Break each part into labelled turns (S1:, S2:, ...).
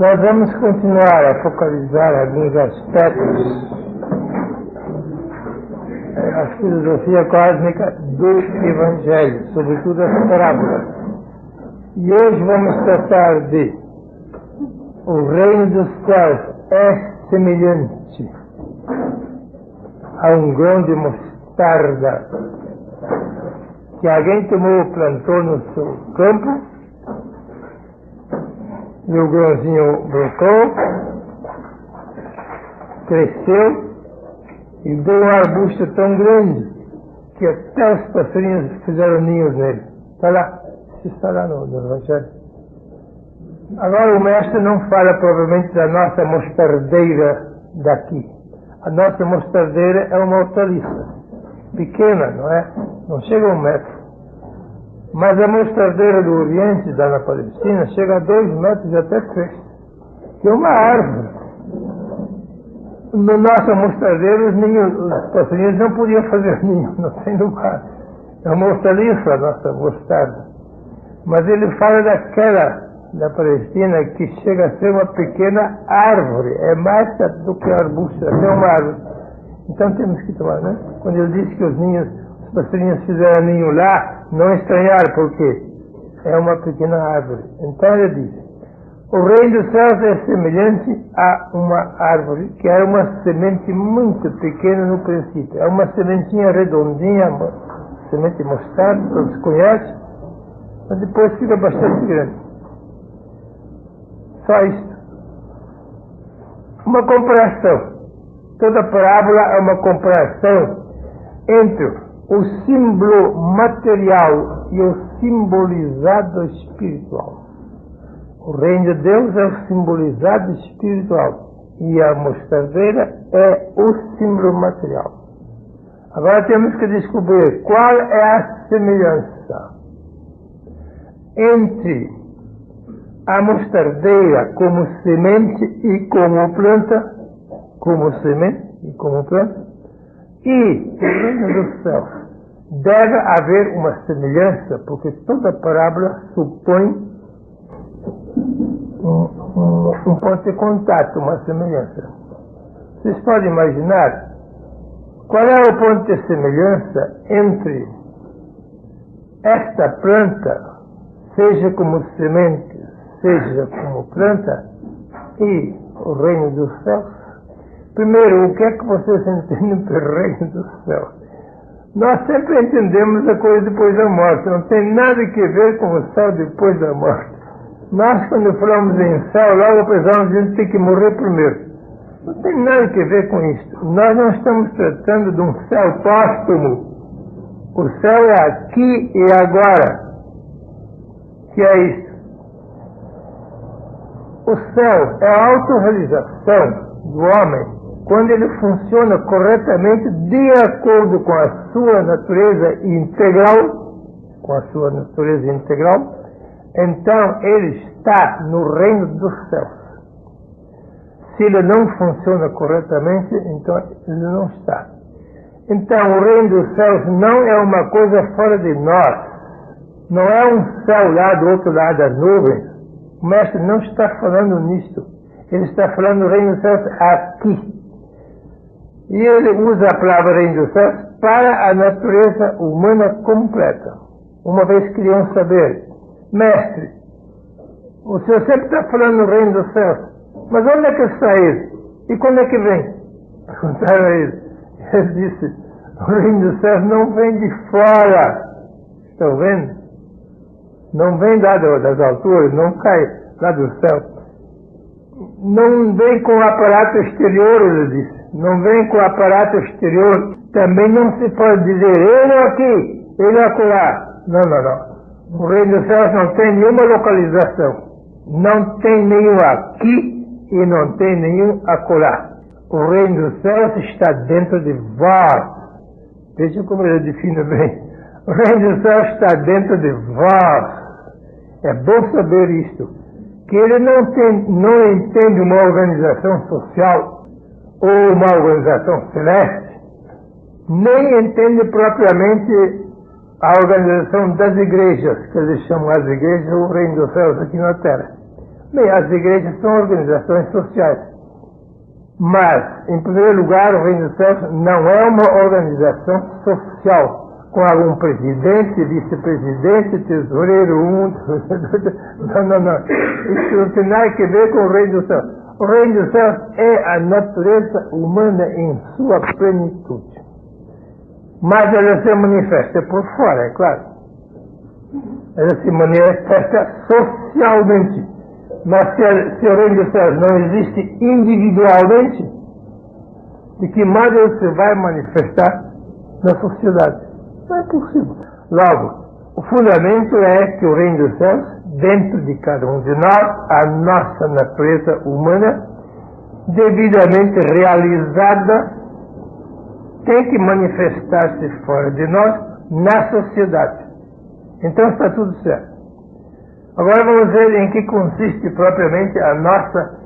S1: Nós vamos continuar a focalizar alguns aspectos da filosofia cósmica do Evangelho, sobretudo as parábolas. E hoje vamos tratar de o reino dos céus é semelhante a um grão de mostarda que alguém tomou, plantou no seu campo, e o grãozinho brotou, cresceu e deu um arbusto tão grande que até os passarinhos fizeram ninhos nele. Está lá, está lá no Evangelho. Agora o mestre não fala provavelmente da nossa mostardeira daqui. A nossa mostardeira é uma hortaliça, pequena, não é? Não chega a 1 metro. Mas a mostardeira do Oriente, da na Palestina, chega a 2 metros e até 3. Que é uma árvore. No nosso mostardeiro, os passarinhos não podiam fazer ninho, não tem lugar. É uma hortaliça a nossa mostarda. Mas ele fala daquela da Palestina que chega a ser uma pequena árvore. É mais do que arbusto, até uma árvore. Então temos que tomar, né? Quando ele diz que os passarinhos fizeram ninho lá, não estranhar, porque é uma pequena árvore. Então ele diz: o reino dos céus é semelhante a uma árvore que era uma semente muito pequena no princípio. É uma sementinha redondinha, uma semente mostarda, todos conhecem, mas depois fica bastante grande. Só isso. Uma comparação. Toda parábola é uma comparação entre o símbolo material e o simbolizado espiritual. O reino de Deus é o simbolizado espiritual e a mostardeira é o símbolo material. Agora temos que descobrir qual é a semelhança entre a mostardeira como semente e como planta, como semente e como planta, e o reino dos céus. Deve haver uma semelhança, porque toda parábola supõe um ponto de contato, uma semelhança. Vocês podem imaginar qual é o ponto de semelhança entre esta planta, seja como semente, seja como planta, e o reino dos céus? Primeiro, o que é que vocês entendem pelo reino dos céus? Nós sempre entendemos a coisa depois da morte. Não tem nada que ver com o céu depois da morte. Nós, quando falamos em céu, logo pensamos que a gente tem que morrer primeiro. Não tem nada que ver com isso. Nós não estamos tratando de um céu póstumo. O céu é aqui e agora. Que é isso? O céu é a autorrealização do homem quando ele funciona corretamente de acordo com a sua natureza integral, então ele está no reino dos céus. Se ele não funciona corretamente, então ele não está. Então o reino dos céus não é uma coisa fora de nós, não é um céu lá do outro lado das nuvens. O mestre não está falando nisso, ele está falando do reino dos céus aqui. E ele usa a palavra reino dos céus para a natureza humana completa. Uma vez queriam saber: mestre, o senhor sempre está falando do reino dos céus, mas onde é que está ele? E quando é que vem? Perguntaram a ele. Ele disse: o reino dos céus não vem de fora. Estão vendo? Não vem lá das alturas, não cai lá do céu. Não vem com o aparato exterior, ele disse. Não vem com o aparato exterior. Também não se pode dizer ele aqui, ele acolá. Não. O reino dos céus não tem nenhuma localização. Não tem nenhum aqui e não tem nenhum acolá. O reino dos céus está dentro de vós. Veja como ele define bem. O reino dos céus está dentro de vós. É bom saber isto. Que ele não entende uma organização social ou uma organização celeste, nem entende propriamente a organização das igrejas, que eles chamam as igrejas o reino dos céus aqui na terra. Bem, as igrejas são organizações sociais. Mas, em primeiro lugar, o Reino dos Céus não é uma organização social, com algum presidente, vice-presidente, tesoureiro, Não. Isso não tem nada a ver com o Reino dos Céus. O Reino dos Céus é a natureza humana em sua plenitude. Mas ela se manifesta por fora, é claro. Ela se manifesta socialmente. Mas se o Reino dos Céus não existe individualmente, de que modo ele se vai manifestar na sociedade? Não é possível. Logo, o fundamento é que o Reino dos Céus, dentro de cada um de nós, a nossa natureza humana, devidamente realizada, tem que manifestar-se fora de nós na sociedade. Então está tudo certo. Agora vamos ver em que consiste propriamente a nossa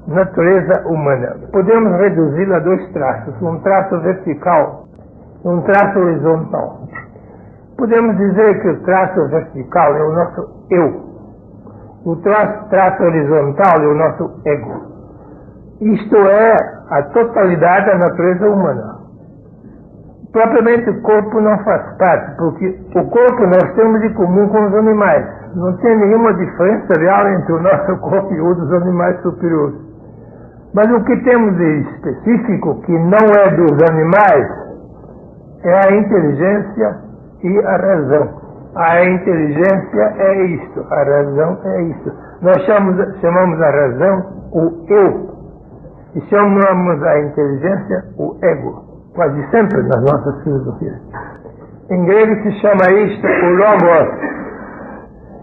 S1: natureza humana. Podemos reduzi-la a dois traços, um traço vertical e um traço horizontal. Podemos dizer que o traço vertical é o nosso eu. O traço horizontal é o nosso ego. Isto é a totalidade da natureza humana. Propriamente o corpo não faz parte, porque o corpo nós temos de comum com os animais. Não tem nenhuma diferença real entre o nosso corpo e o dos animais superiores. Mas o que temos de específico, que não é dos animais, é a inteligência e a razão. A inteligência é isto, a razão é isto. Nós chamamos a razão o eu e chamamos a inteligência o ego, quase sempre nas nossas filosofias. Em grego se chama isto o logos,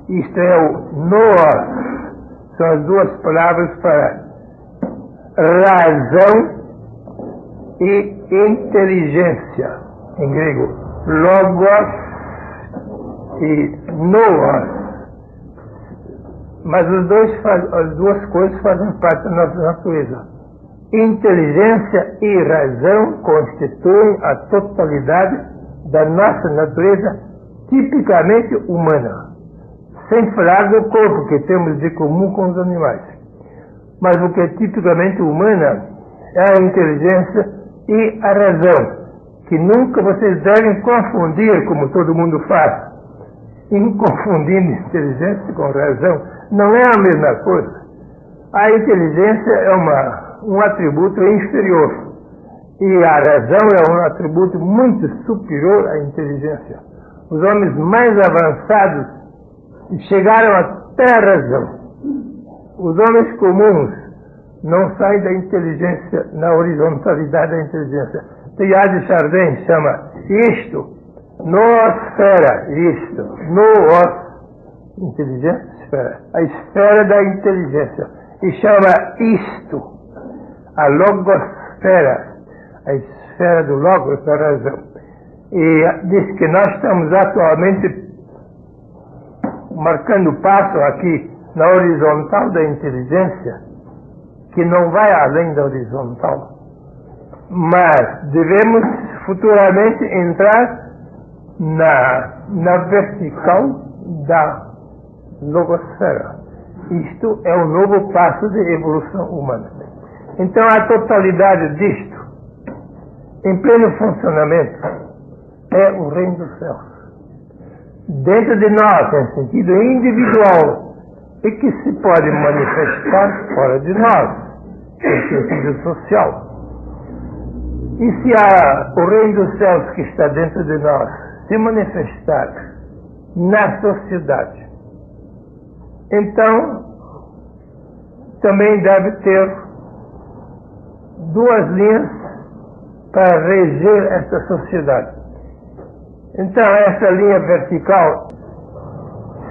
S1: isto é o noos, são as duas palavras para razão e inteligência, em grego, logos e noos. Mas as duas coisas fazem parte da nossa natureza. Inteligência e razão constituem a totalidade da nossa natureza tipicamente humana, sem falar do corpo que temos de comum com os animais. Mas o que é tipicamente humana é a inteligência e a razão, que nunca vocês devem confundir, como todo mundo faz. Confundindo inteligência com razão, não é a mesma coisa. A inteligência é um atributo inferior e a razão é um atributo muito superior à inteligência. Os homens mais avançados chegaram até a razão. Os homens comuns não saem da inteligência, na horizontalidade da inteligência. Teilhard de Chardin chama isto noosfera, isto, inteligência, esfera, a esfera da inteligência, e chama isto a logosfera, a esfera do logos, da razão. E diz que nós estamos atualmente marcando passo aqui na horizontal da inteligência, que não vai além da horizontal, mas devemos futuramente entrar na vertical da logosfera. Isto é um novo passo de evolução humana. Então a totalidade disto, em pleno funcionamento, é o Reino dos Céus. Dentro de nós, em sentido individual, e que se pode manifestar fora de nós, em sentido social. E se o Reino dos Céus que está dentro de nós se manifestar na sociedade, então também deve ter duas linhas para reger esta sociedade. Então essa linha vertical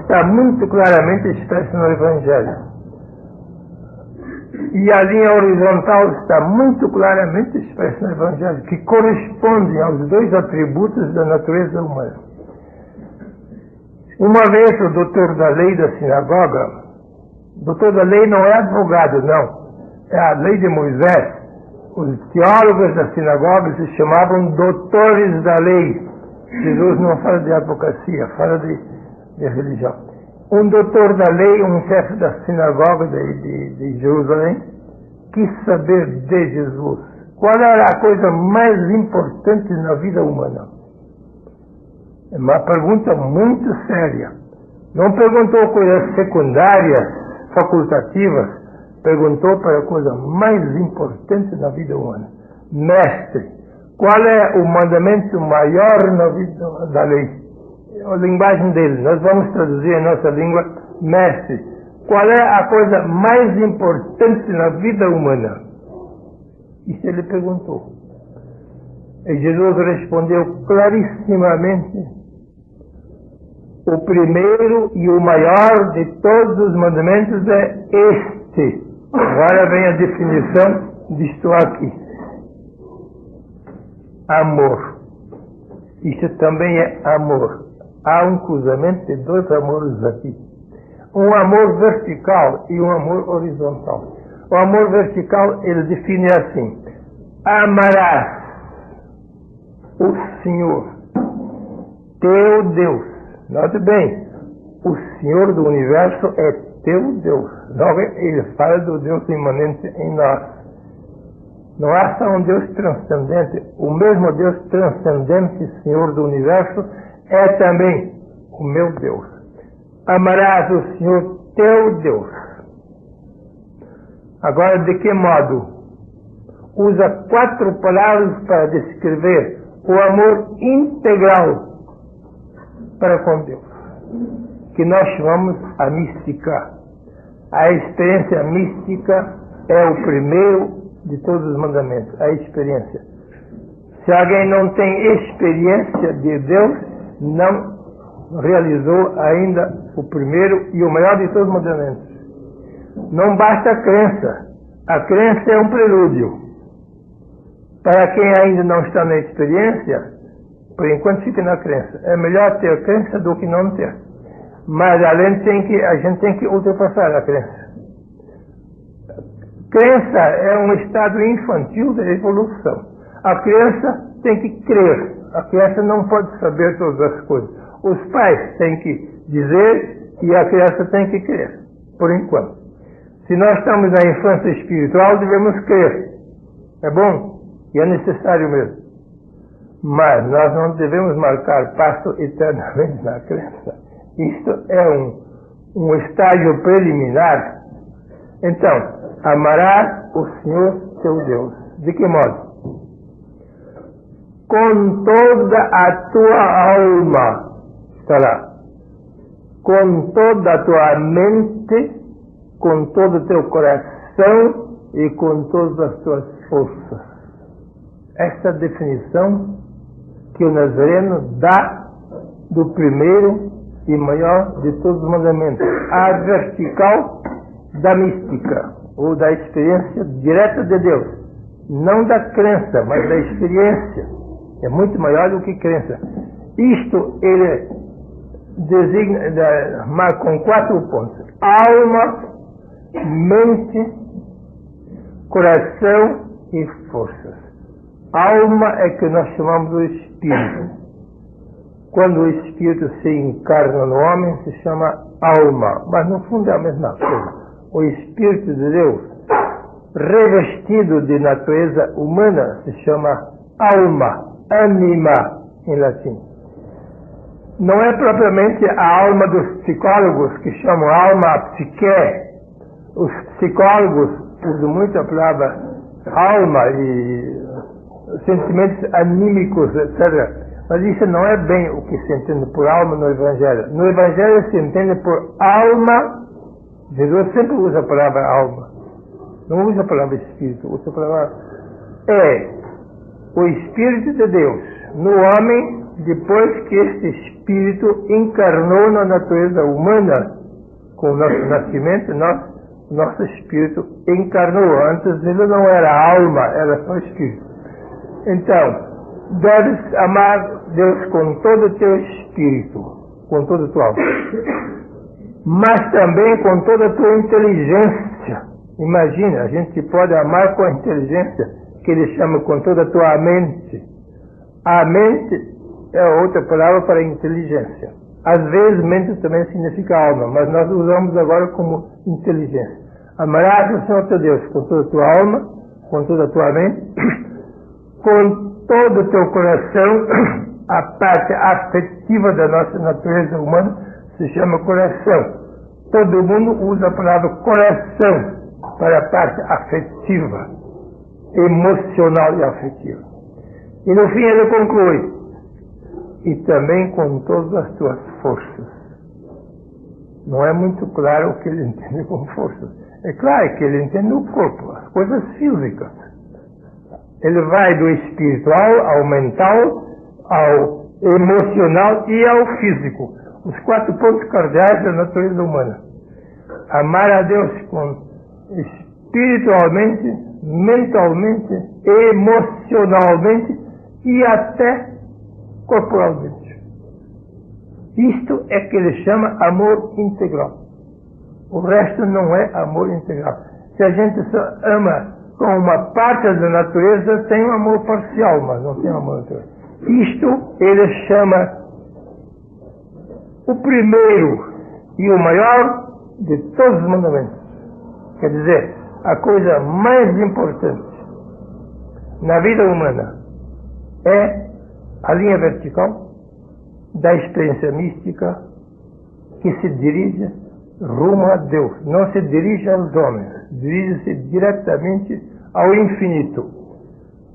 S1: está muito claramente expressa no Evangelho. E a linha horizontal está muito claramente expressa no Evangelho, que correspondem aos dois atributos da natureza humana. Uma vez o doutor da lei da sinagoga, doutor da lei não é advogado, não, é a lei de Moisés. Os teólogos da sinagoga se chamavam doutores da lei. Jesus não fala de advocacia, fala de religião. Um doutor da lei, um chefe da sinagoga de Jerusalém, quis saber de Jesus qual era a coisa mais importante na vida humana. É uma pergunta muito séria. Não perguntou coisas secundárias, facultativas, perguntou para a coisa mais importante na vida humana. Mestre, qual é o mandamento maior na vida da lei? A linguagem dele, nós vamos traduzir em nossa língua. Mestre, qual é a coisa mais importante na vida humana? Isso ele perguntou. E Jesus respondeu clarissimamente: o primeiro e o maior de todos os mandamentos é este. Agora vem a definição disto aqui. Amor. Isso também é amor. Há um cruzamento de dois amores aqui. Um amor vertical e um amor horizontal. O amor vertical, ele define assim: amarás o Senhor, teu Deus. Note bem, o Senhor do Universo é teu Deus. Logo, ele fala do Deus imanente em nós. Não há só um Deus transcendente. O mesmo Deus transcendente, Senhor do Universo, é também o meu Deus. Amarás o Senhor teu Deus. Agora, de que modo? Usa 4 palavras para descrever o amor integral para com Deus, que nós chamamos a mística. A experiência mística é o primeiro de todos os mandamentos, a experiência. Se alguém não tem experiência de Deus, não realizou ainda o primeiro e o maior de todos os mandamentos. Não basta a crença. A crença é um prelúdio. Para quem ainda não está na experiência, por enquanto fica na crença. É melhor ter crença do que não ter. Mas além a gente tem que ultrapassar a crença. Crença é um estado infantil da evolução. A criança tem que crer. A criança não pode saber todas as coisas. Os pais têm que dizer e a criança tem que crer, por enquanto. Se nós estamos na infância espiritual, devemos crer. É bom e é necessário mesmo. Mas nós não devemos marcar passo eternamente na crença. Isto é um estágio preliminar. Então, amarás o Senhor teu Deus. De que modo? Com toda a tua alma. Está lá. Com toda a tua mente, com todo o teu coração e com todas as tuas forças. Essa definição que o Nazareno dá do primeiro e maior de todos os mandamentos, a vertical da mística, ou da experiência direta de Deus, não da crença, mas da experiência. É muito maior do que crença. Isto ele designa, marca com 4 pontos: alma, mente, coração e forças. Alma é que nós chamamos do espírito. Quando o espírito se encarna no homem, se chama alma, mas no fundo é a mesma coisa. O espírito de Deus, revestido de natureza humana, se chama alma, anima em latim. Não é propriamente a alma dos psicólogos, que chamam alma a psique. Os psicólogos usam muito a palavra alma e sentimentos anímicos, etc. Mas isso não é bem o que se entende por alma no Evangelho. No Evangelho se entende por alma. Jesus sempre usa a palavra alma. Não usa a palavra espírito, usa a palavra o Espírito de Deus no homem, depois que este Espírito encarnou na natureza humana. Com o nosso nascimento, nosso Espírito encarnou. Antes ele não era alma, era só Espírito. Então, deves amar Deus com todo o teu espírito, com toda a tua alma, mas também com toda a tua inteligência. Imagina, a gente pode amar com a inteligência, que ele chama com toda a tua mente. A mente é outra palavra para inteligência. Às vezes, mente também significa alma, mas nós usamos agora como inteligência. Amarás o Senhor teu Deus com toda a tua alma, com toda a tua mente, com todo o teu coração. A parte afetiva da nossa natureza humana se chama coração. Todo mundo usa a palavra coração para a parte afetiva, emocional e afetiva. E no fim ele conclui: e também com todas as tuas forças. Não é muito claro o que ele entende com forças. É claro que ele entende o corpo, as coisas físicas. Ele vai do espiritual ao mental, ao emocional e ao físico. Os 4 pontos cardeais da natureza humana. Amar a Deus espiritualmente, mentalmente, emocionalmente e até corporalmente. Isto é que ele chama amor integral. O resto não é amor integral. Se a gente só ama com uma parte da natureza, tem um amor parcial, mas não tem um amor integral. Isto ele chama o primeiro e o maior de todos os mandamentos. Quer dizer, a coisa mais importante na vida humana é a linha vertical da experiência mística que se dirige rumo a Deus. Não se dirige aos homens, dirige-se diretamente ao infinito.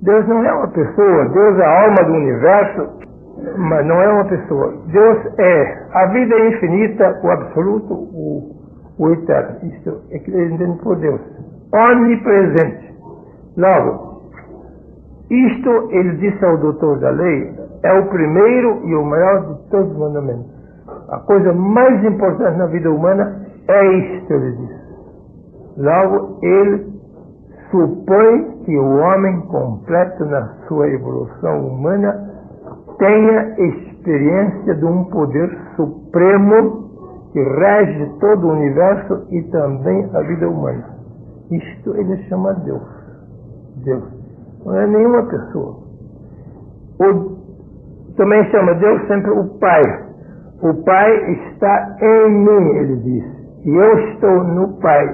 S1: Deus não é uma pessoa, Deus é a alma do universo, mas não é uma pessoa. Deus é a vida infinita, o absoluto, o eterno. Isto é que ele entende por Deus. Onipresente. Logo, isto, ele disse ao doutor da lei, é o primeiro e o maior de todos os mandamentos. A coisa mais importante na vida humana é isto, ele disse. Logo, ele supõe que o homem completo na sua evolução humana tenha experiência de um poder supremo que rege todo o universo e também a vida humana. Isto ele chama Deus. Deus. Não é nenhuma pessoa. Também chama Deus sempre o Pai. O Pai está em mim, ele diz. E eu estou no Pai.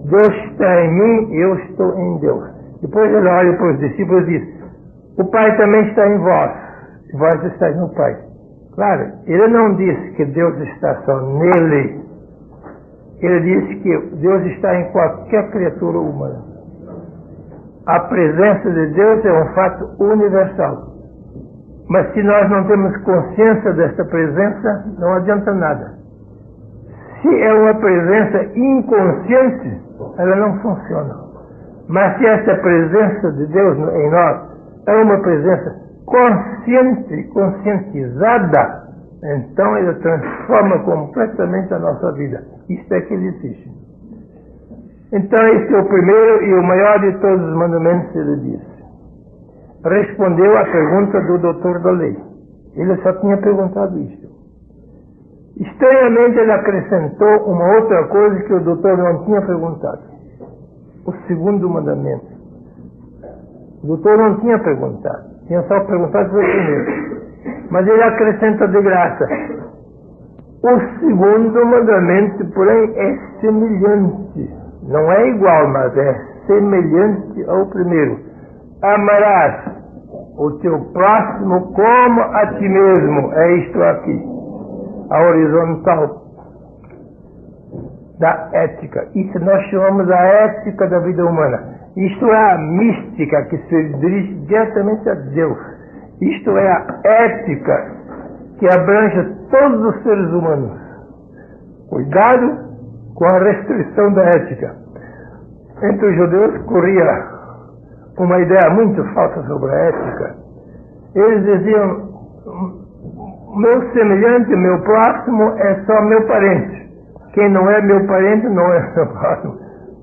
S1: Deus está em mim e eu estou em Deus. Depois ele olha para os discípulos e diz: o Pai também está em vós. E vós estáis no Pai. Claro, ele não disse que Deus está só nele. Ele disse que Deus está em qualquer criatura humana. A presença de Deus é um fato universal. Mas se nós não temos consciência desta presença, não adianta nada. Se é uma presença inconsciente, ela não funciona. Mas se essa presença de Deus em nós é uma presença consciente, conscientizada, então ele transforma completamente a nossa vida. Isto é que ele existe. Então este é o primeiro e o maior de todos os mandamentos, ele disse. Respondeu à pergunta do doutor da lei. Ele só tinha perguntado isto. Estranhamente ele acrescentou uma outra coisa que o doutor não tinha perguntado. O segundo mandamento. O doutor não tinha perguntado. Tinha só perguntado para o primeiro. Mas ele acrescenta de graça. O segundo mandamento, porém, é semelhante. Não é igual, mas é semelhante ao primeiro. Amarás o teu próximo como a ti mesmo. É isto aqui. A horizontal da ética. Isso nós chamamos a ética da vida humana. Isto é a mística que se dirige diretamente a Deus. Isto é a ética que abrange todos os seres humanos. Cuidado com a restrição da ética. Entre os judeus corria uma ideia muito falsa sobre a ética. Eles diziam: meu semelhante, meu próximo é só meu parente. Quem não é meu parente não é meu próximo.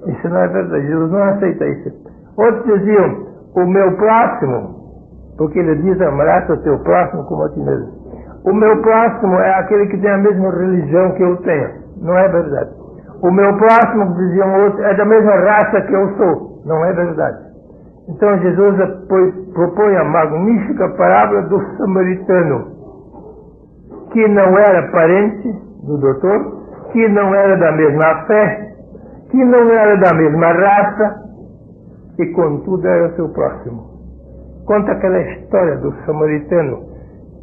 S1: Isso não é verdade. Jesus não aceita isso. Outros diziam: o meu próximo, porque ele diz: amarás o teu próximo como a ti mesmo. O meu próximo é aquele que tem a mesma religião que eu tenho. Não é verdade. O meu próximo, diziam outros, é da mesma raça que eu sou. Não é verdade. Então Jesus propõe a magnífica parábola do samaritano, que não era parente do doutor, que não era da mesma fé, que não era da mesma raça, e contudo era seu próximo. Conta aquela história do samaritano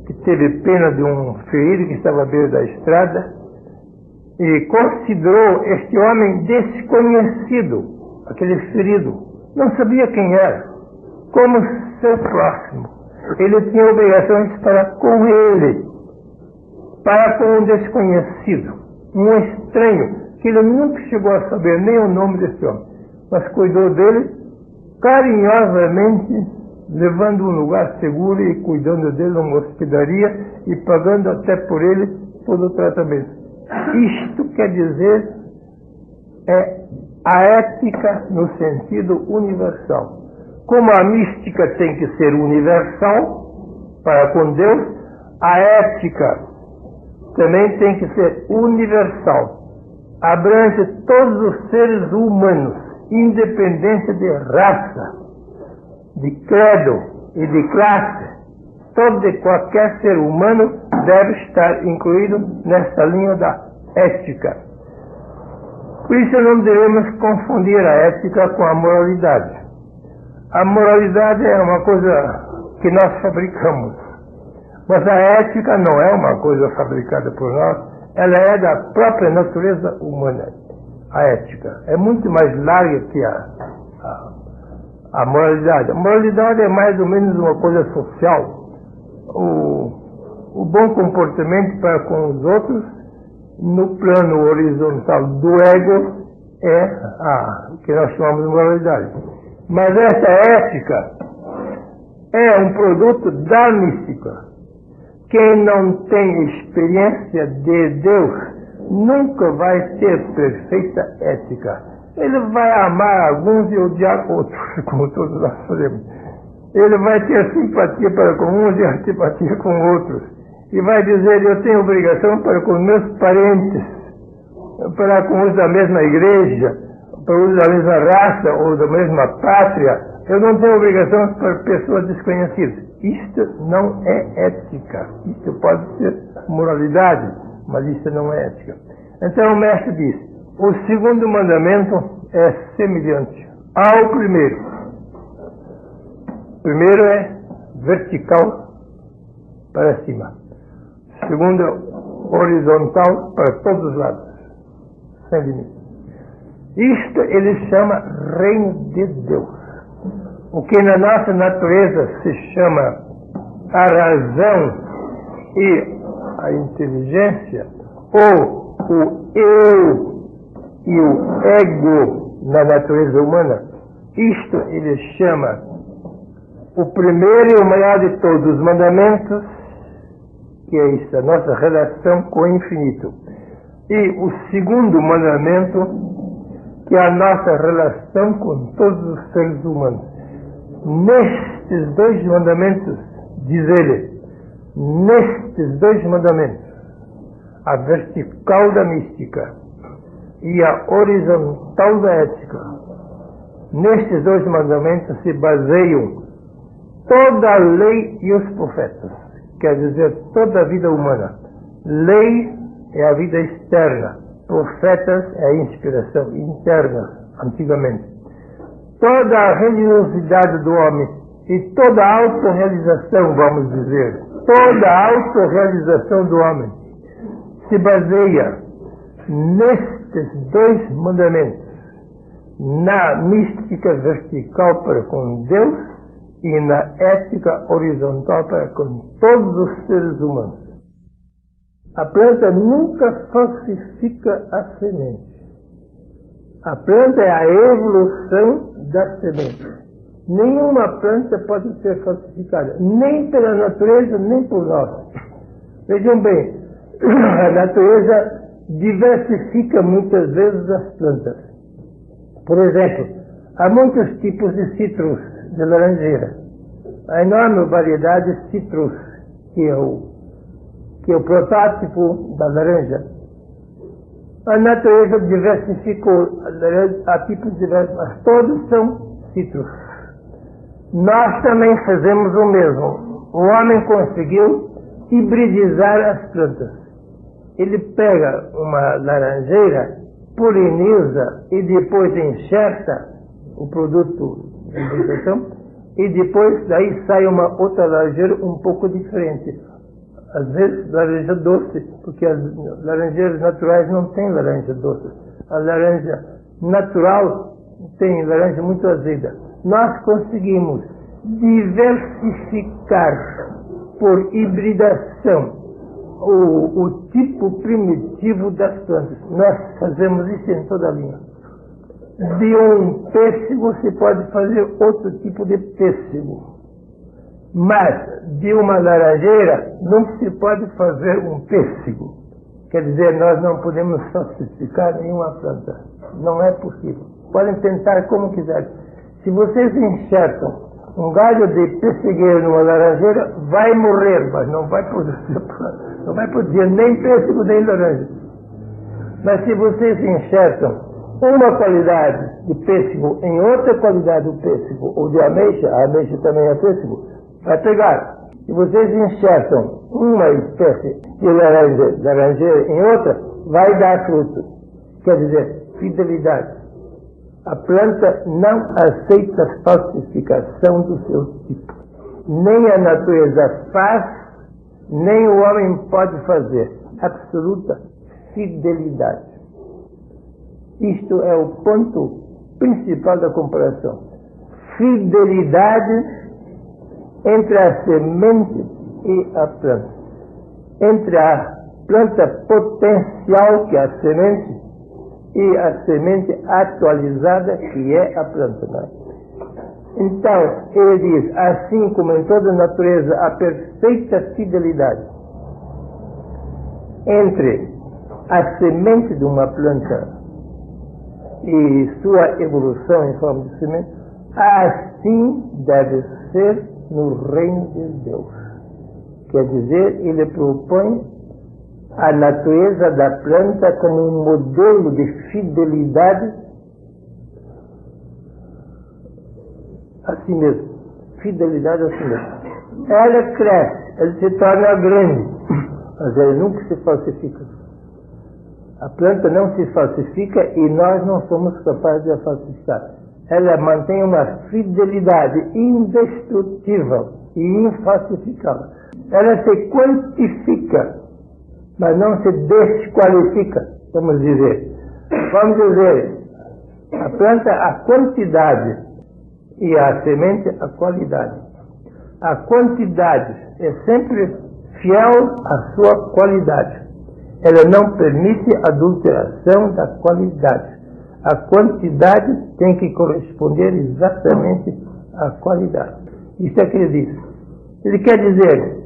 S1: que teve pena de um ferido que estava à beira da estrada e considerou este homem desconhecido, aquele ferido, não sabia quem era, como seu próximo. Ele tinha obrigações para com ele, para com um desconhecido, um estranho, que ele nunca chegou a saber nem o nome desse homem, mas cuidou dele carinhosamente, levando um lugar seguro e cuidando dele numa hospedaria e pagando até por ele todo o tratamento. Isto quer dizer a ética no sentido universal. Como a mística tem que ser universal para com Deus, a ética também tem que ser universal. Abrange todos os seres humanos, independente de raça, de credo e de classe. Todo e qualquer ser humano deve estar incluído nessa linha da ética. Por isso não devemos confundir a ética com a moralidade. A moralidade é uma coisa que nós fabricamos, mas a ética não é uma coisa fabricada por nós, ela é da própria natureza humana. A ética é muito mais larga que a moralidade. A moralidade é mais ou menos uma coisa social. O bom comportamento para com os outros, no plano horizontal do ego, é o que nós chamamos de moralidade. Mas essa ética é um produto da mística. Quem não tem experiência de Deus nunca vai ter perfeita ética. Ele vai amar alguns e odiar outros, como todos nós fazemos. Ele vai ter simpatia para com uns e antipatia com outros. E vai dizer, eu tenho obrigação para com meus parentes, para com os da mesma igreja, para os da mesma raça ou da mesma pátria. Eu não tenho obrigação para pessoas desconhecidas. Isto não é ética. Isto pode ser moralidade, mas isto não é ética. Então o mestre diz, o segundo mandamento é semelhante ao primeiro. O primeiro é vertical para cima. O segundo é horizontal para todos os lados, sem limite. Isto ele chama reino de Deus. O que na nossa natureza se chama a razão e a inteligência, ou o eu e o ego na natureza humana, isto ele chama o primeiro e o maior de todos os mandamentos, que é isso, a nossa relação com o infinito. E o segundo mandamento, que é a nossa relação com todos os seres humanos. Nestes dois mandamentos, diz ele, nestes dois mandamentos, a vertical da mística e a horizontal da ética, nestes dois mandamentos se baseiam toda a lei e os profetas, quer dizer, toda a vida humana. Lei é a vida externa, profetas é a inspiração interna, antigamente. Toda a religiosidade do homem e toda a autorrealização, vamos dizer, toda a autorrealização do homem se baseia nestes dois mandamentos, na mística vertical para com Deus e na ética horizontal para com todos os seres humanos. A planta nunca falsifica a semente. A planta é a evolução da semente. Nenhuma planta pode ser falsificada, nem pela natureza, nem por nós. Vejam bem, a natureza diversifica muitas vezes as plantas. Por exemplo, há muitos tipos de citros, de laranjeira. A enorme variedade de citros, que é o protótipo da laranja. A natureza diversificou a tipos diversos, mas todos são citros. Nós também fazemos o mesmo. O homem conseguiu hibridizar as plantas. Ele pega uma laranjeira, poliniza e depois enxerta o produto de hibridação e depois daí sai uma outra laranjeira um pouco diferente. Às vezes laranja doce, porque as laranjeiras naturais não têm laranja doce. A laranja natural tem laranja muito azeda. Nós conseguimos diversificar por hibridação o tipo primitivo das plantas. Nós fazemos isso em toda a linha. De um pêssego se pode fazer outro tipo de pêssego. Mas de uma laranjeira não se pode fazer um pêssego. Quer dizer, nós não podemos falsificar nenhuma planta. Não é possível. Podem tentar como quiserem. Se vocês enxertam um galho de pessegueiro numa laranjeira, vai morrer, mas não vai produzir nem pêssego nem laranja. Mas se vocês enxertam uma qualidade de pêssego em outra qualidade de pêssego ou de ameixa, a ameixa também é pêssego, vai pegar. Se vocês enxertam uma espécie de laranjeira em outra, vai dar fruto. Quer dizer, fidelidade. A planta não aceita a falsificação do seu tipo. Nem a natureza faz, nem o homem pode fazer. Absoluta fidelidade. Isto é o ponto principal da comparação. Fidelidade entre a semente e a planta. Entre a planta potencial, que é a semente, e a semente atualizada, que é a planta. Né? Então, ele diz, assim como em toda a natureza, a perfeita fidelidade entre a semente de uma planta e sua evolução em forma de semente, assim deve ser no reino de Deus. Quer dizer, ele propõe a natureza da planta como um modelo de fidelidade a si mesmo. Fidelidade a si mesmo. Ela cresce, ela se torna grande, mas ela nunca se falsifica. A planta não se falsifica e nós não somos capazes de a falsificar. Ela mantém uma fidelidade indestrutível e infalsificável. Ela se quantifica, mas não se desqualifica, vamos dizer. Vamos dizer, a planta, a quantidade, e a semente, a qualidade. A quantidade é sempre fiel à sua qualidade. Ela não permite adulteração da qualidade. A quantidade tem que corresponder exatamente à qualidade. Isso é que ele diz. Ele quer dizer,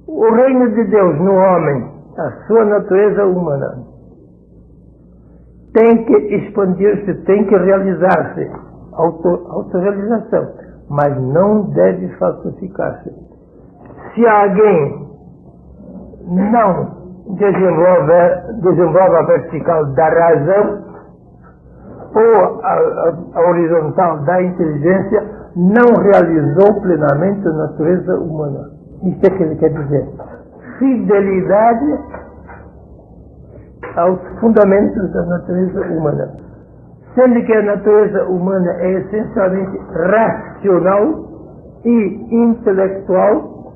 S1: o reino de Deus no homem, a sua natureza humana, tem que expandir-se, tem que realizar-se, autorrealização, mas não deve falsificar-se. Se alguém não desenvolve a vertical da razão ou a horizontal da inteligência, não realizou plenamente a natureza humana. Isso é que ele quer dizer. Fidelidade aos fundamentos da natureza humana. Sendo que a natureza humana é essencialmente racional e intelectual,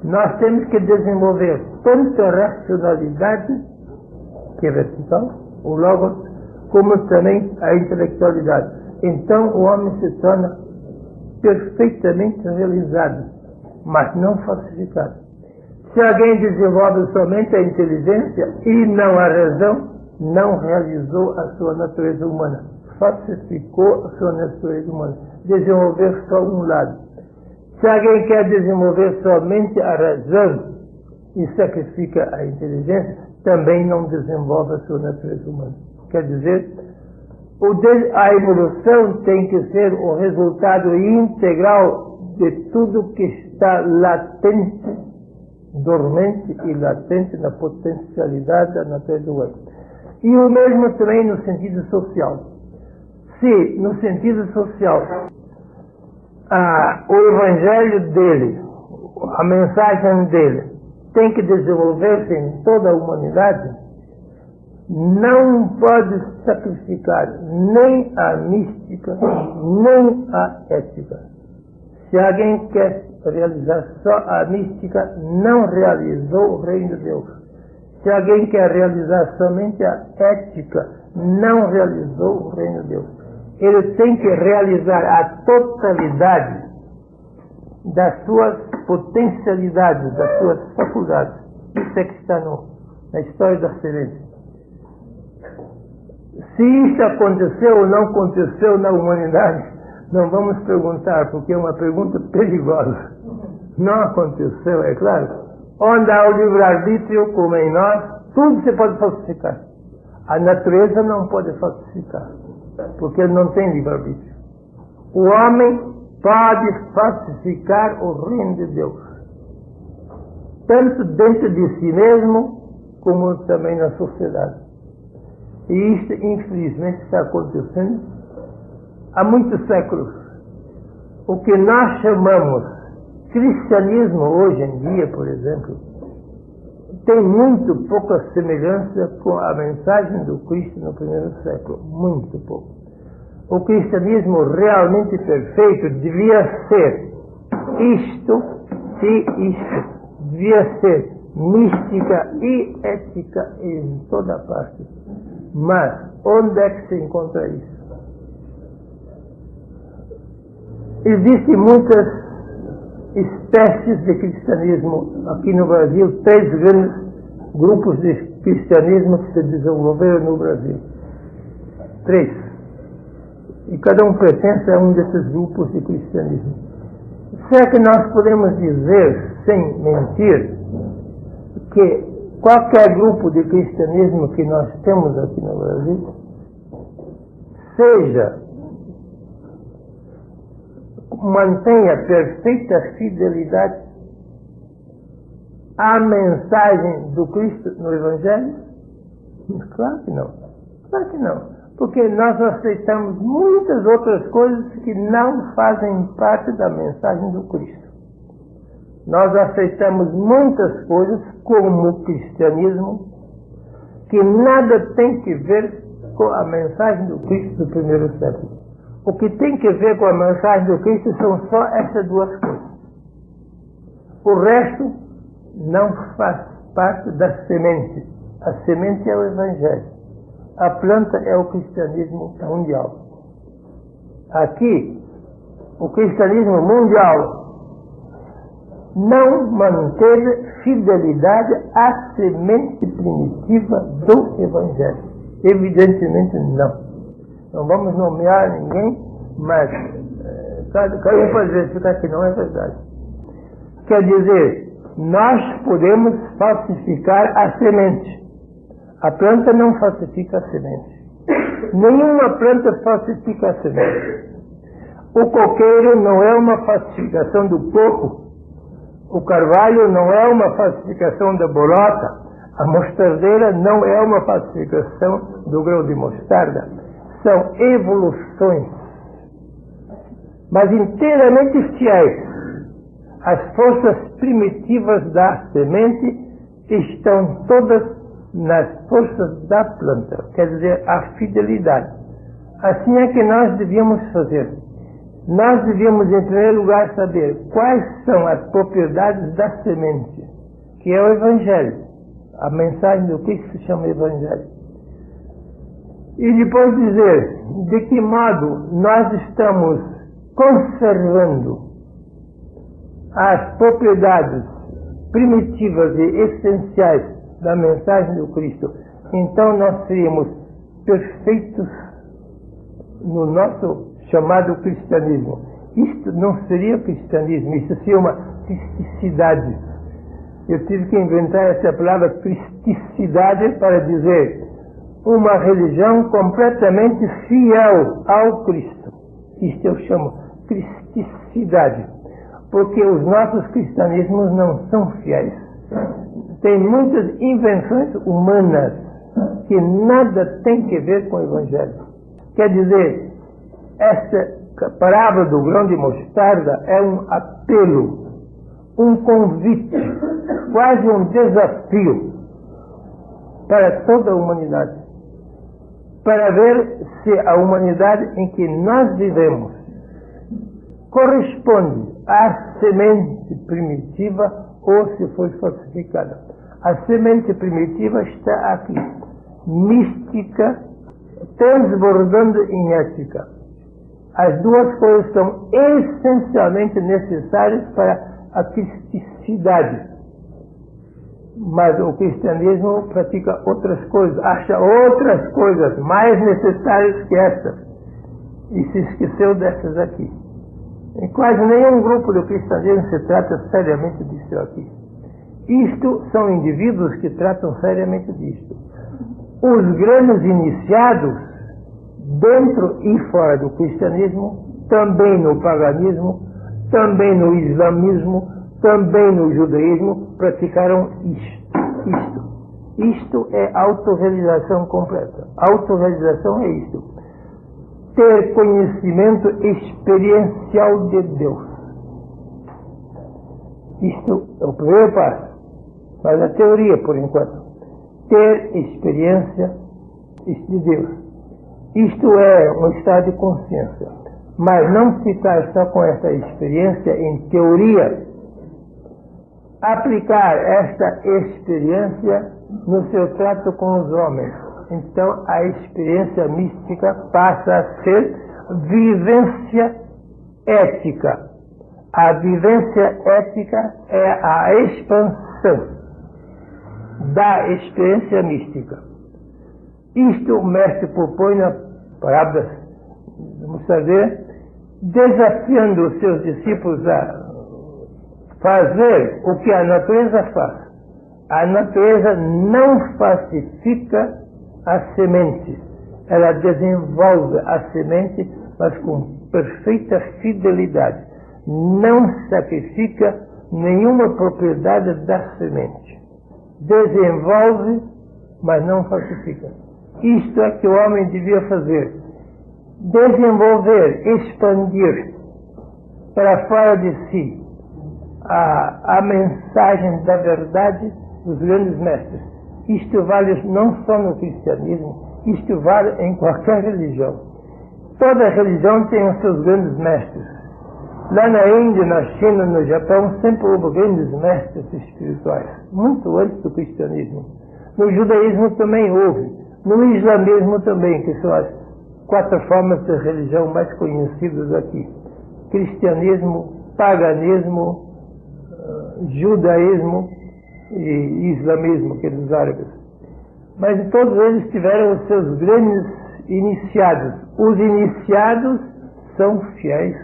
S1: nós temos que desenvolver tanto a racionalidade, que é vertical, o logos, como também a intelectualidade. Então o homem se torna perfeitamente realizado, mas não falsificado. Se alguém desenvolve somente a inteligência e não a razão, não realizou a sua natureza humana, falsificou a sua natureza humana, desenvolveu só um lado. Se alguém quer desenvolver somente a razão e sacrifica a inteligência, também não desenvolve a sua natureza humana. Quer dizer, a evolução tem que ser o resultado integral de tudo que está latente, dormente e latente na potencialidade da natureza humana. E o mesmo também no sentido social. Se, no sentido social, o evangelho dele, a mensagem dele tem que desenvolver-se em toda a humanidade, não pode sacrificar nem a mística, nem a ética. Se alguém quer realizar só a mística, não realizou o reino de Deus. Se alguém quer realizar somente a ética, não realizou o reino de Deus. Ele tem que realizar a totalidade das suas potencialidades, das suas faculdades. Isso é que está na história da semente. Se isso aconteceu ou não aconteceu na humanidade, não vamos perguntar, porque é uma pergunta perigosa. Não aconteceu, é claro. Onde há o livre-arbítrio, como em nós, tudo se pode falsificar. A natureza não pode falsificar, porque ele não tem livre-arbítrio. O homem pode falsificar o reino de Deus, tanto dentro de si mesmo, como também na sociedade. E isso, infelizmente, está acontecendo há muitos séculos. O que nós chamamos cristianismo hoje em dia, por exemplo, tem muito pouca semelhança com a mensagem do Cristo no primeiro século. Muito pouco. O cristianismo realmente perfeito devia ser isto e isto. Devia ser mística e ética em toda parte. Mas onde é que se encontra isso? Existem muitas espécies de cristianismo aqui no Brasil, 3 grandes grupos de cristianismo que se desenvolveram no Brasil. 3. E cada um pertence a um desses grupos de cristianismo. Será que nós podemos dizer, sem mentir, que qualquer grupo de cristianismo que nós temos aqui no Brasil mantenha perfeita fidelidade à mensagem do Cristo no Evangelho? Claro que não. Claro que não. Porque nós aceitamos muitas outras coisas que não fazem parte da mensagem do Cristo. Nós aceitamos muitas coisas como o cristianismo que nada tem que ver com a mensagem do Cristo do primeiro século. O que tem que ver com a mensagem do Cristo são só essas 2 coisas. O resto não faz parte da semente. A semente é o Evangelho. A planta é o cristianismo mundial. Aqui, o cristianismo mundial não manteve fidelidade à semente primitiva do Evangelho. Evidentemente não. Não vamos nomear ninguém, mas cada um pode verificar que não é verdade. Quer dizer, nós podemos falsificar a semente. A planta não falsifica a semente. Nenhuma planta falsifica a semente. O coqueiro não é uma falsificação do coco. O carvalho não é uma falsificação da bolota. A mostardeira não é uma falsificação do grão de mostarda. São evoluções, mas inteiramente fiéis. As forças primitivas da semente estão todas nas forças da planta, quer dizer, a fidelidade. Assim é que nós devíamos fazer. Nós devíamos, em primeiro lugar, saber quais são as propriedades da semente, que é o Evangelho. A mensagem do Cristo se chama Evangelho. E depois dizer de que modo nós estamos conservando as propriedades primitivas e essenciais da mensagem do Cristo. Então nós seríamos perfeitos no nosso chamado cristianismo. Isto não seria cristianismo, isso seria uma cristicidade. Eu tive que inventar essa palavra cristicidade para dizer uma religião completamente fiel ao Cristo. Isto eu chamo cristicidade, porque os nossos cristianismos não são fiéis. Tem muitas invenções humanas que nada tem que ver com o Evangelho. Quer dizer, essa parábola do grão de mostarda é um apelo. um convite, quase um desafio para toda a humanidade, para ver se a humanidade em que nós vivemos corresponde à semente primitiva ou se foi falsificada. A semente primitiva está aqui, mística, transbordando em ética. As duas coisas são essencialmente necessárias para a cristicidade. Mas o cristianismo pratica outras coisas, acha outras coisas mais necessárias que essas. E se esqueceu dessas aqui. Em quase nenhum grupo do cristianismo se trata seriamente disso aqui. Isto são indivíduos que tratam seriamente disto. Os grandes iniciados, dentro e fora do cristianismo, também no paganismo, também no islamismo, também no judaísmo, praticaram isto. Isto é autorrealização completa. Autorrealização é isto. Ter conhecimento experiencial de Deus. Isto é o primeiro passo. Mas a teoria, por enquanto. Ter experiência de Deus. Isto é um estado de consciência. Mas não ficar só com essa experiência em teoria. Aplicar esta experiência no seu trato com os homens. Então a experiência mística passa a ser vivência ética. A vivência ética é a expansão da experiência mística. Isto o mestre propõe na parábola de Mussadê, desafiando os seus discípulos a fazer o que a natureza faz. A natureza não falsifica a semente. Ela desenvolve a semente, mas com perfeita fidelidade. Não sacrifica nenhuma propriedade da semente. Desenvolve, mas não falsifica. Isto é que o homem devia fazer. Desenvolver, expandir para fora de si a mensagem da verdade dos grandes mestres. Isto vale não só no cristianismo, isto vale em qualquer religião. Toda religião tem os seus grandes mestres. Lá na Índia, na China, no Japão, sempre houve grandes mestres espirituais, muito antes do cristianismo. No judaísmo também houve, no islamismo também, que são as 4 formas de religião mais conhecidas aqui. Cristianismo, paganismo, judaísmo e islamismo, que é dos árabes. Mas todos eles tiveram os seus grandes iniciados. Os iniciados são fiéis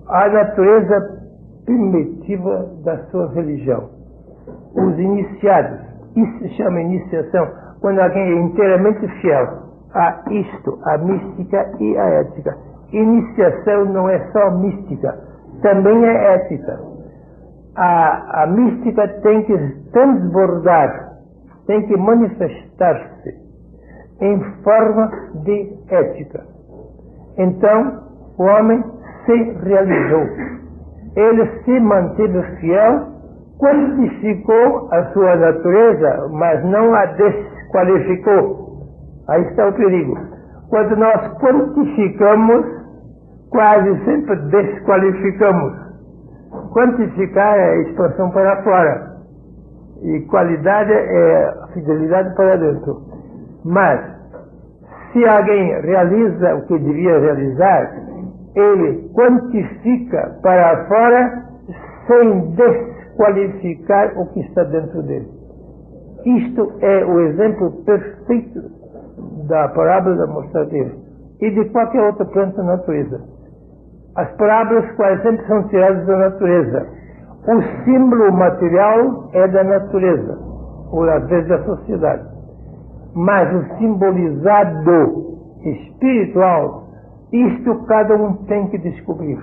S1: à natureza primitiva da sua religião. Os iniciados. Isso se chama iniciação quando alguém é inteiramente fiel a isto, a mística e a ética. Iniciação não é só mística, também é ética. A mística tem que transbordar, tem que manifestar-se em forma de ética. Então, o homem se realizou. Ele se manteve fiel, quantificou a sua natureza, mas não a desqualificou. Aí está o perigo. Quando nós quantificamos, quase sempre desqualificamos. Quantificar é a expansão para fora. E qualidade é a fidelidade para dentro. Mas, se alguém realiza o que devia realizar, ele quantifica para fora sem desqualificar o que está dentro dele. Isto é o exemplo perfeito da parábola da mostardeira e de qualquer outra planta da natureza. As parábolas quase sempre são tiradas da natureza. O símbolo material é da natureza, ou às vezes da sociedade. Mas o simbolizado espiritual, isto cada um tem que descobrir.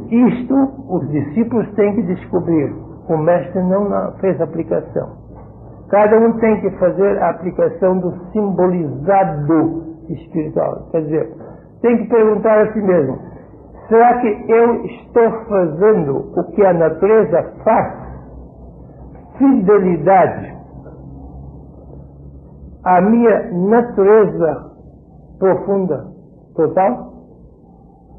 S1: Isto os discípulos têm que descobrir. O mestre não fez aplicação. Cada um tem que fazer a aplicação do simbolizado espiritual. Quer dizer, tem que perguntar a si mesmo: Será que eu estou fazendo o que a natureza faz? Fidelidade à minha natureza profunda, total?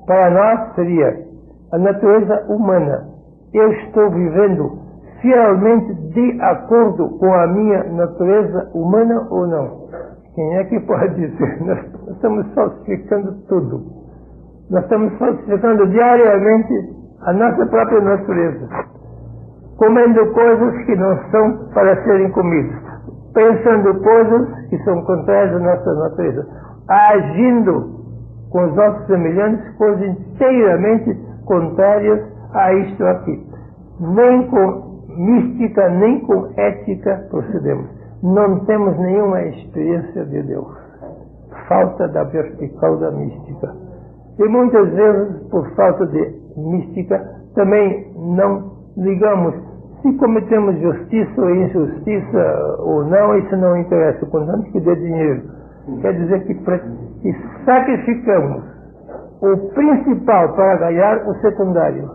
S1: Para nós seria a natureza humana. Eu estou vivendo fielmente de acordo com a minha natureza humana ou não? Quem é que pode dizer? Nós estamos falsificando tudo. Nós estamos falsificando diariamente a nossa própria natureza. Comendo coisas que não são para serem comidas. Pensando coisas que são contrárias à nossa natureza. Agindo com os nossos semelhantes coisas inteiramente contrárias a isto aqui. Nem com mística, nem com ética procedemos. Não temos nenhuma experiência de Deus. Falta da vertical da mística. E muitas vezes, por falta de mística, também não ligamos se cometemos justiça ou injustiça ou não, isso não interessa, contanto que dê dinheiro. Quer dizer que sacrificamos o principal para ganhar o secundário.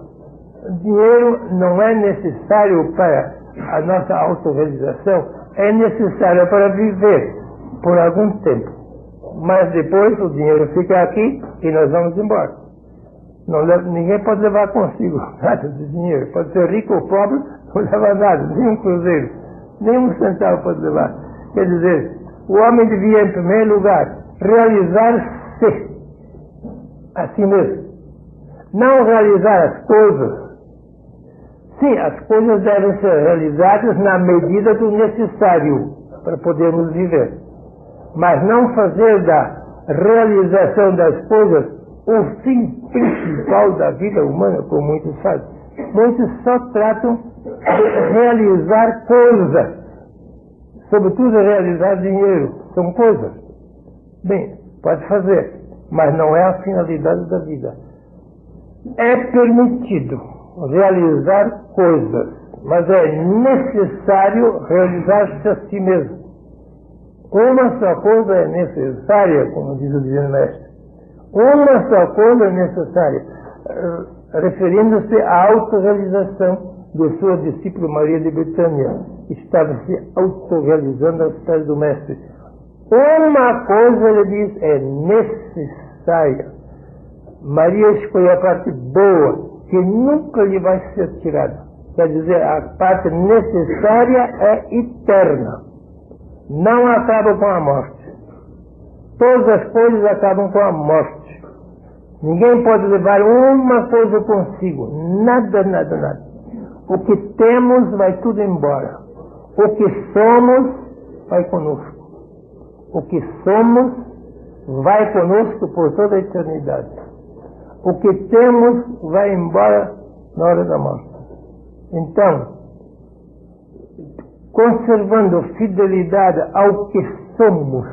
S1: Dinheiro não é necessário para a nossa autorrealização, é necessário para viver por algum tempo. Mas depois o dinheiro fica aqui e nós vamos embora. Ninguém pode levar consigo nada de dinheiro. Pode ser rico ou pobre, não leva nada, nem um cruzeiro, nem um centavo pode levar. Quer dizer, o homem devia, em primeiro lugar, realizar-se a si mesmo. Não realizar as coisas. Sim, as coisas devem ser realizadas na medida do necessário para podermos viver. Mas não fazer da realização das coisas o fim principal da vida humana, como muitos fazem. Muitos só tratam de realizar coisas, sobretudo realizar dinheiro. São coisas. Bem, pode fazer, mas não é a finalidade da vida. É permitido realizar coisas, mas é necessário realizar-se a si mesmo. Uma só coisa é necessária, como diz o Divino Mestre. Uma só coisa é necessária, referindo-se à autorrealização de sua discípula Maria de Betânia, que estava se autorrealizando aos pés do Mestre. Uma coisa, ele diz, é necessária. Maria escolheu a parte boa, que nunca lhe vai ser tirada. Quer dizer, a parte necessária é eterna. Não acaba com a morte. Todas as coisas acabam com a morte. Ninguém pode levar uma coisa consigo. Nada, nada, nada. O que temos vai tudo embora. O que somos vai conosco. O que somos vai conosco por toda a eternidade. O que temos vai embora na hora da morte. Então, conservando fidelidade ao que somos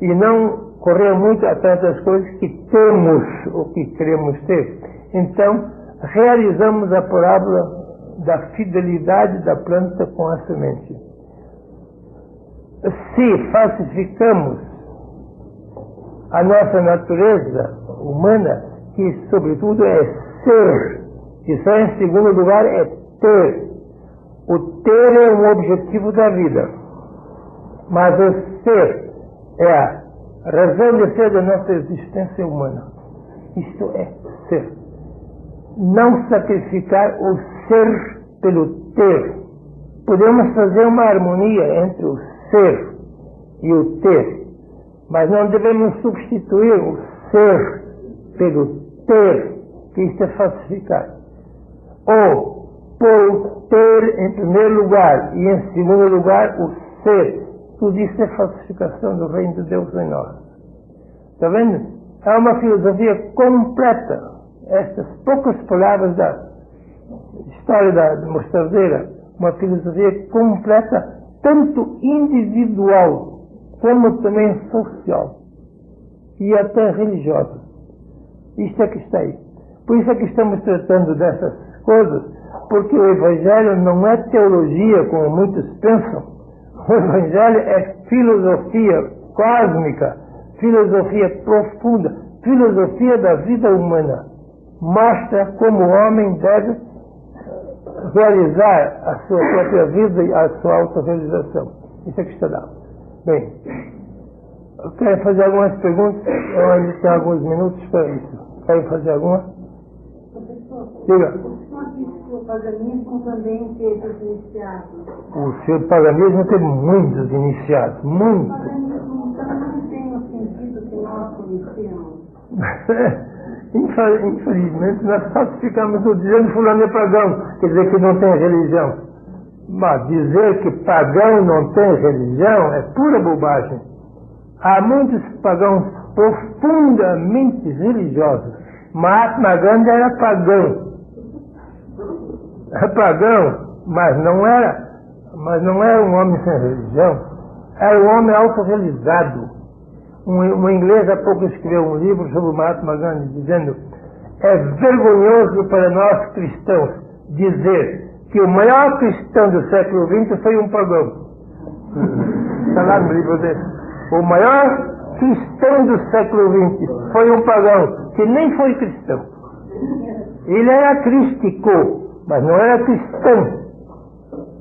S1: e não correr muito atrás das coisas que temos ou que queremos ter, então realizamos a parábola da fidelidade da planta com a semente. Se falsificamos a nossa natureza humana, que sobretudo é ser, que só em segundo lugar é ter. O ter é um objetivo da vida, mas o ser é a razão de ser da nossa existência humana. Isto é ser. Não sacrificar o ser pelo ter. Podemos fazer uma harmonia entre o ser e o ter, mas não devemos substituir o ser pelo ter, que isto é falsificar. Ou por ter em primeiro lugar e em segundo lugar o ser. Tudo isso é falsificação do reino de Deus em nós. Está vendo? É uma filosofia completa. Estas poucas palavras da história da mostradeira, uma filosofia completa, tanto individual como também social e até religiosa. Isto é que está aí. Por isso é que estamos tratando dessas coisas, porque o Evangelho não é teologia, como muitos pensam. O Evangelho é filosofia cósmica, filosofia profunda, filosofia da vida humana. Mostra como o homem deve realizar a sua própria vida e a sua autorrealização. Isso é que está dado. Bem, eu quero fazer algumas perguntas. Eu ainda tenho alguns minutos para isso. Querem fazer alguma? Diga.
S2: O paganismo também teve os iniciados.
S1: O seu paganismo teve muitos iniciados. Muitos.
S2: O paganismo também tem o sentido que nós conhecemos.
S1: Infelizmente, nós só ficamos dizendo que fulano é pagão, quer dizer que não tem religião. Mas dizer que pagão não tem religião é pura bobagem. Há muitos pagãos profundamente religiosos. Mahatma Gandhi era pagão. Era pagão, mas não era um homem sem religião. Era um homem autorrealizado. Um inglês há pouco escreveu um livro sobre o Mahatma Gandhi, dizendo: é vergonhoso para nós cristãos dizer que o maior cristão do século XX foi um pagão. Está lá no livro dele. O maior cristão do século XX foi um pagão, que nem foi cristão. Ele era crístico, mas não era cristão.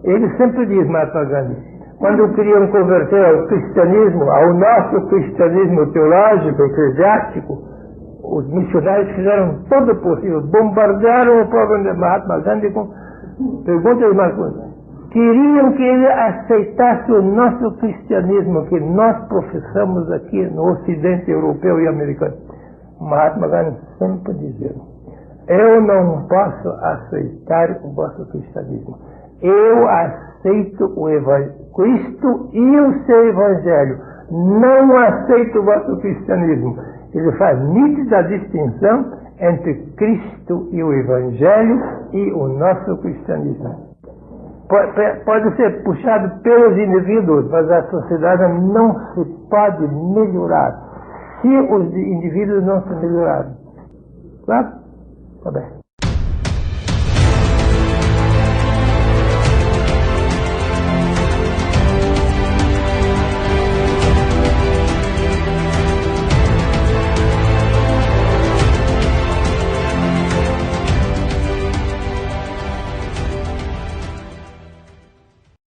S1: Ele sempre diz, Mahatma Gandhi, quando queriam converter ao cristianismo, ao nosso cristianismo teológico, eclesiástico, os missionários fizeram todo o possível, bombardearam o povo de Mahatma Gandhi com perguntas marcantes. Queriam que ele aceitasse o nosso cristianismo, que nós professamos aqui no Ocidente europeu e americano. Mahatma Gandhi sempre dizia: eu não posso aceitar o vosso cristianismo. Eu aceito o Cristo e o seu Evangelho. Não aceito o vosso cristianismo. Ele faz nítida distinção entre Cristo e o Evangelho e o nosso cristianismo. Pode ser puxado pelos indivíduos, mas a sociedade não se pode melhorar se os indivíduos não se melhorarem. Claro? Tá bem.